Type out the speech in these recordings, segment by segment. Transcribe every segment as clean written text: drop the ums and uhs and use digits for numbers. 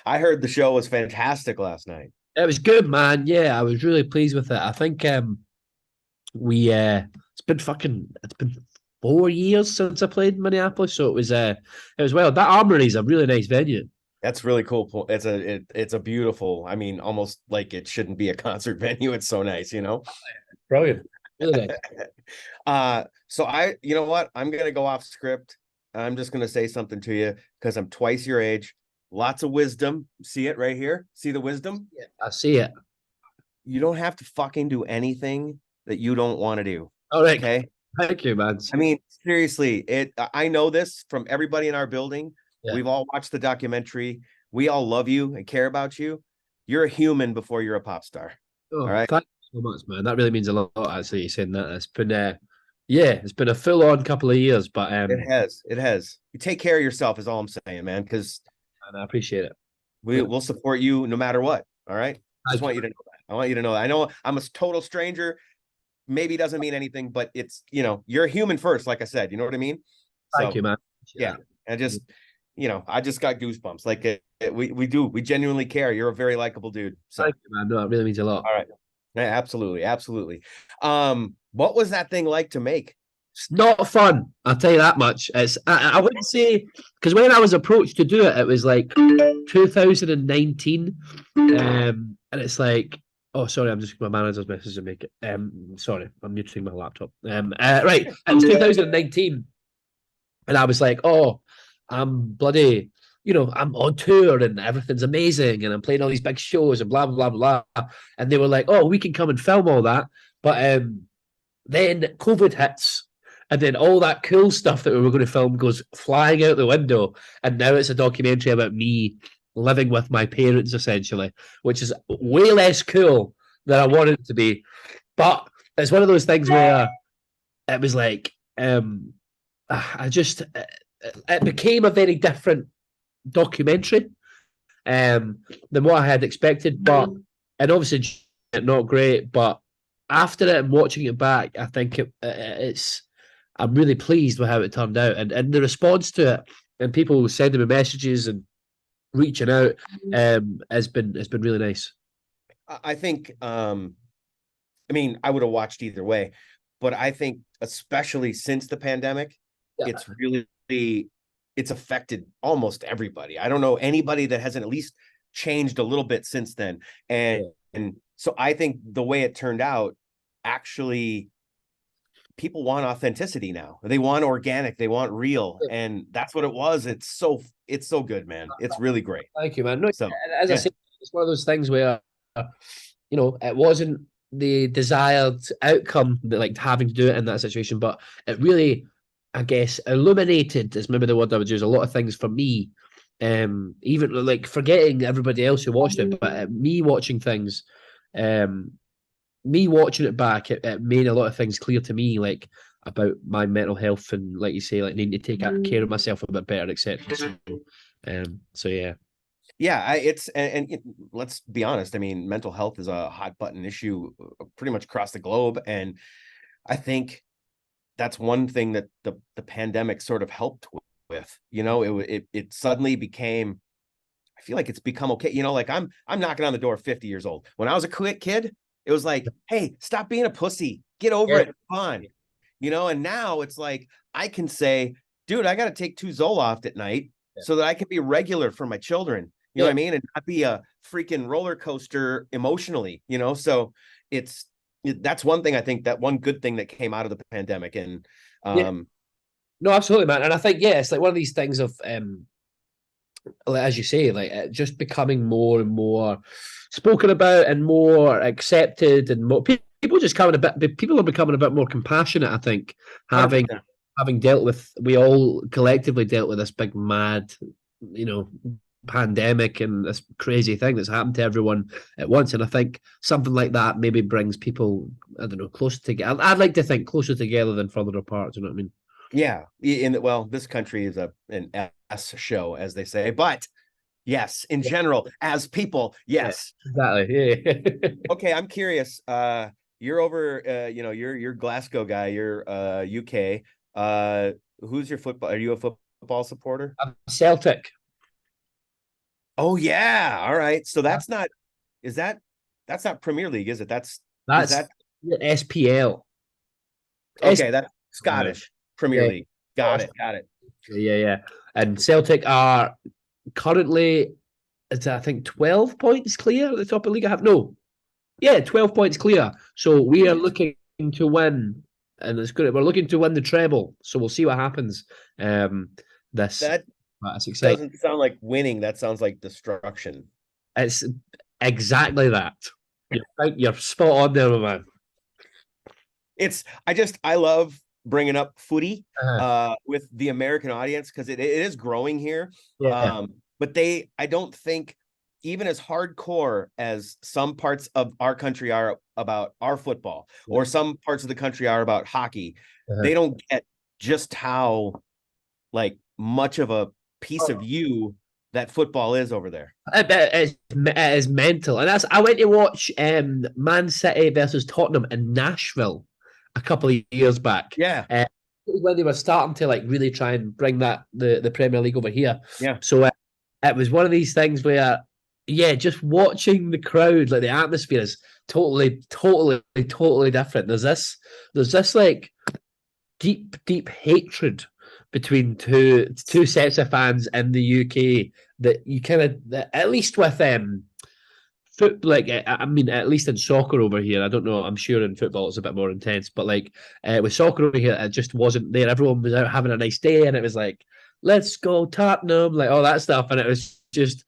I heard the show was fantastic last night. It was good, man. Yeah, I was really pleased with it. I think we it's been 4 years since I played in Minneapolis, so it was well. That Armory is a really nice venue. That's really cool. It's a beautiful. I mean, almost like it shouldn't be a concert venue. It's so nice, you know. Brilliant. Really nice. So you know what? I'm gonna go off script. I'm just gonna say something to you because I'm twice your age. Lots of wisdom. See it right here. See the wisdom. Yeah, I see it. You don't have to fucking do anything that you don't want to do. All right. Okay. Thank you, man. I mean, seriously, I know this from everybody in our building. Yeah. We've all watched the documentary. We all love you and care about you. You're a human before you're a pop star. All Oh, right. thank you so much, man. That really means a lot, actually, you saying that. It's been yeah, it's been a full-on couple of years, but It has. It has. You take care of yourself is all I'm saying, man, because and I appreciate it. Yeah. we'll support you no matter what. All right. Just Thank want you. you to know that. I want you to know that. I know I'm a total stranger. Maybe doesn't mean anything, but it's, you're a human first, like I said. You know what I mean? Thank So you, man. Appreciate yeah. that. And just, I just got goosebumps. Like we genuinely care. You're a very likable dude. So Thank you, man. No, it really means a lot. all right. Yeah, absolutely, absolutely. What was that thing like to make? It's not fun. I'll tell you that much. I wouldn't say because when I was approached to do it, it was like 2019, and it's like, oh, sorry, I'm just my manager's message to make it. Sorry, I'm muting my laptop. Right, it was 2019, and I was like, oh, I'm bloody, I'm on tour and everything's amazing, and I'm playing all these big shows and blah blah blah blah. And they were like, oh, we can come and film all that, but then COVID hits, and then all that cool stuff that we were going to film goes flying out the window. And now it's a documentary about me living with my parents, essentially, which is way less cool than I wanted it to be. But it's one of those things where it was like, I just, it became a very different documentary than what I had expected. But, and obviously, not great, but after it and watching it back, I think it's. I'm really pleased with how it turned out, and the response to it, and people sending me messages and reaching out, has been really nice. I think, I mean, I would have watched either way, but I think especially since the pandemic, Yeah, it's really it's affected almost everybody. I don't know anybody that hasn't at least changed a little bit since then. And yeah, and so I think the way it turned out, actually, people want authenticity now. They want organic, they want real, and that's what it was. It's so good, man. It's really great. thank you, man. No, So as I yeah. said, it's one of those things where it wasn't the desired outcome that like having to do it in that situation, but it really, I guess, illuminated is maybe the word I would use. A lot of things for me, even like forgetting everybody else who watched it, but me watching things, um, me watching it back, it made a lot of things clear to me, like about my mental health and, like you say, like needing to take care of myself a bit better, etc. So yeah, Yeah, it's let's be honest. I mean, mental health is a hot button issue pretty much across the globe, and I think that's one thing that the pandemic sort of helped with. It suddenly became. I feel like it's become okay. Like I'm knocking on the door 50 years old. When I was a quick kid, it was like, hey, stop being a pussy, get over yeah, it, fun. And now it's like I can say, dude, I got to take 2 Zoloft at night so that I can be regular for my children. You know what yeah, I mean? And not be a freaking roller coaster emotionally. So that's one thing I think that one good thing that came out of the pandemic. And yeah. No, absolutely, man. And I think it's like one of these things of like, as you say, like just becoming more and more spoken about and more accepted, and more people just coming a bit. People are becoming a bit more compassionate. I think having 100%. having dealt with, we all collectively dealt with this big mad, you know, pandemic and this crazy thing that's happened to everyone at once. And I think something like that maybe brings people, I don't know, closer together. I'd like to think closer together than further apart. Do you know what I mean? Yeah. Well, this country is an S show, as they say, but yes, in general, as people, Yeah, yes. exactly. Yeah. Okay, I'm curious. You're over, you're Glasgow guy, you're UK. Who's your football? Are you a football supporter? I'm Celtic. Oh yeah. All right. So that's not is that that's not Premier League, is it? Is That's that the SPL. okay, that's Uh, Scottish Premier yeah, League. Got it. Got it. yeah. And Celtic are currently, it's I think 12 points clear at the top of the league. I have no, yeah, 12 points clear. So we are looking to win, and it's good. We're looking to win the treble. So we'll see what happens. Um, this, That that's exciting. doesn't sound like winning. That sounds like destruction. It's exactly that. You're spot on there, my man. I love bringing up footy Uh-huh. with the American audience because it is growing here. Yeah, But I don't think even as hardcore as some parts of our country are about our football yeah. or some parts of the country are about hockey, Uh-huh. they don't get just how like much of a piece of you that football is over there. It is mental, and that's. I went to watch Man City versus Tottenham in Nashville a couple of years back. Yeah. When they were starting to like really try and bring the Premier League over here. Yeah. So it was one of these things where, yeah, just watching the crowd, like the atmosphere is totally different. There's this like deep hatred between two sets of fans in the UK that you kind of, at least with foot, like I mean, at least in soccer over here, I don't know, I'm sure in football it's a bit more intense, but like with soccer over here, it just wasn't there. Everyone was out having a nice day, and it was like, let's go Tottenham, like all that stuff, and it was just.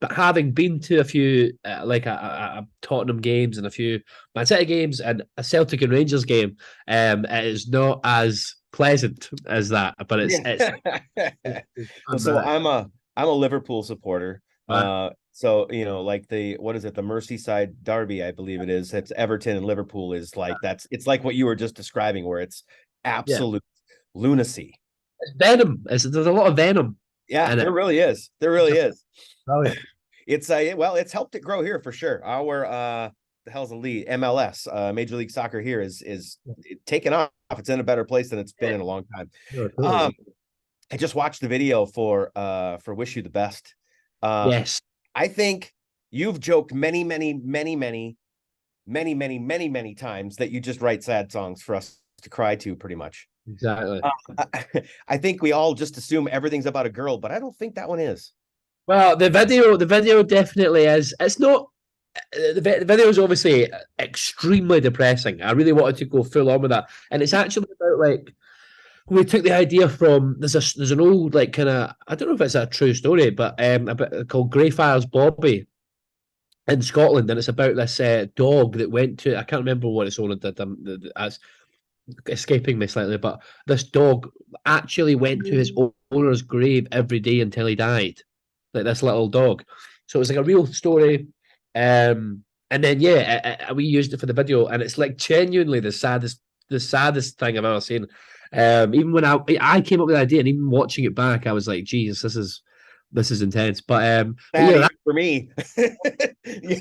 But having been to a few like a Tottenham games and a few Man City games and a Celtic and Rangers game, it is not as pleasant as that. But it's Yeah. it's Well, fun, so man. I'm a Liverpool supporter. Uh, So like the what is it, the Merseyside Derby, I believe it is. It's Everton and Liverpool is like it's like what you were just describing, where it's yeah, absolute lunacy. it's venom. There's a lot of venom Yeah, in it. there really is. There really is. Brilliant. It's well, it's helped it grow here for sure. Our the hell's the lead MLS, Major League Soccer here is taken off. It's in a better place than it's been in a long time. No, Um, totally. I just watched the video for Wish You the Best. Uh, Yes, I think you've joked many times that you just write sad songs for us to cry to, pretty much. exactly. I think we all just assume everything's about a girl, but I don't think that one is. Well, the video definitely is. It's not. The video is obviously extremely depressing. I really wanted to go full on with that, and it's actually about like we took the idea from there's an old like kind of, I don't know if it's a true story, but called Greyfriars Bobby in Scotland, and it's about this dog that went to, I can't remember what its owner did. That's escaping me slightly, but this dog actually went to his owner's grave every day until he died, like this little dog. So it was like a real story. And then yeah, we used it for the video, and it's like genuinely the saddest thing I've ever seen. Even when I came up with the idea, and even watching it back, I was like, Jesus, this is intense. But Sad yeah, even for me. Yeah.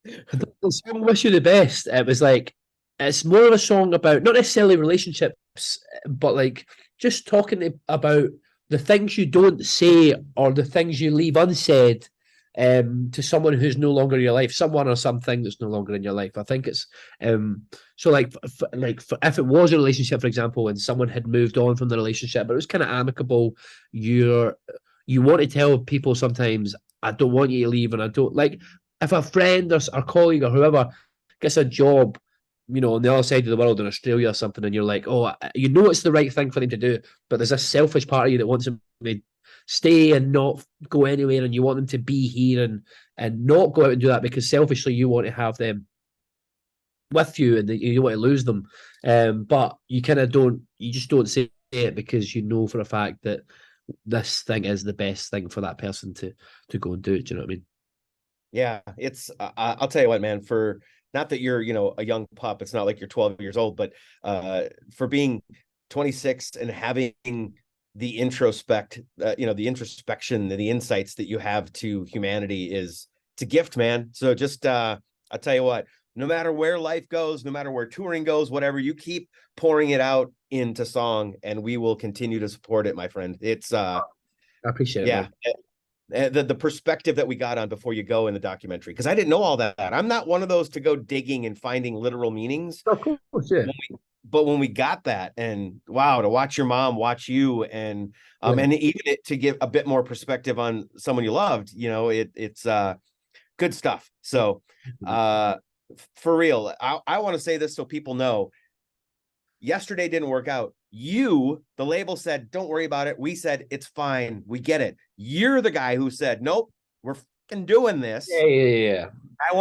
the song "Wish You the Best." It was like it's more of a song about not necessarily relationships, but like just talking about the things you don't say or the things you leave unsaid to someone who's no longer in your life, someone or something that's no longer in your life. I think it's so like if it was a relationship, for example, and someone had moved on from the relationship, but it was kind of amicable, you want to tell people sometimes, I don't want you to leave, and I don't like if a friend or colleague or whoever gets a job, on the other side of the world in Australia or something, and you're like, oh, you know it's the right thing for them to do, but there's a selfish part of you that wants them to stay and not go anywhere, and you want them to be here and not go out and do that because selfishly you want to have them with you and you don't want to lose them. But you kind of don't, you just don't say it because you know for a fact that this thing is the best thing for that person to go and do it. Do you know what I mean? Yeah, it's I'll tell you what, man, for not that you're, a young pup, it's not like you're 12 years old, but for being 26 and having the the introspection, the insights that you have to humanity is it's a gift, man. So just I'll tell you what, no matter where life goes, no matter where touring goes, whatever, you keep pouring it out into song and we will continue to support it, my friend. It's I appreciate it, yeah, man. the perspective that we got on before you go in the documentary, because I didn't know all that. I'm not one of those to go digging and finding literal meanings. Of course, yeah. But when we got that, and wow, to watch your mom watch you, and even to give a bit more perspective on someone you loved, it's good stuff. So for real, I want to say this so people know. Yesterday didn't work out. The label said, don't worry about it. We said, it's fine. We get it. You're the guy who said, nope, we're fucking doing this. Yeah. I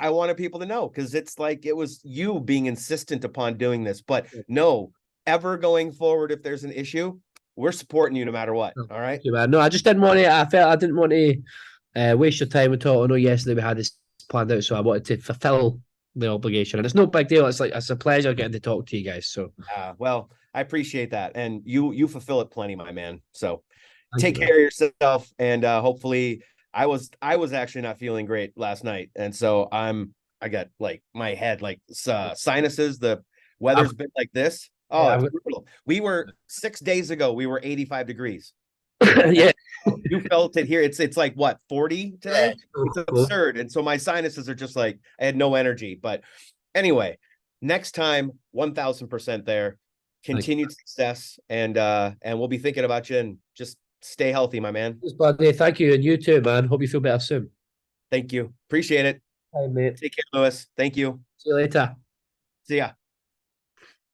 wanted people to know, because it's like, it was you being insistent upon doing this. But no, ever going forward, if there's an issue, we're supporting you no matter what. All right. Yeah, man. No, I just didn't want to. I felt I didn't want to waste your time at all. I know yesterday we had this planned out, so I wanted to fulfill the obligation, and it's no big deal. It's a pleasure getting to talk to you guys. So, well, I appreciate that, and you fulfill it plenty, my man. So, take you, care of yourself, and hopefully, I was actually not feeling great last night, and so I got like my head like sinuses. The weather's been like this. Oh, it's brutal. We were 6 days ago. We were 85 degrees. yeah. You felt it here. It's like what, 40 today? It's Cool. absurd. And so my sinuses are just like, I had no energy. But anyway, next time, 1000% there. Continued success, and we'll be thinking about you, and just stay healthy, my man. Buddy, thank you, and you too, man. Hope you feel better soon. Thank you. Appreciate it. Bye, mate. Take care, Lewis. Thank you. See you later. See ya.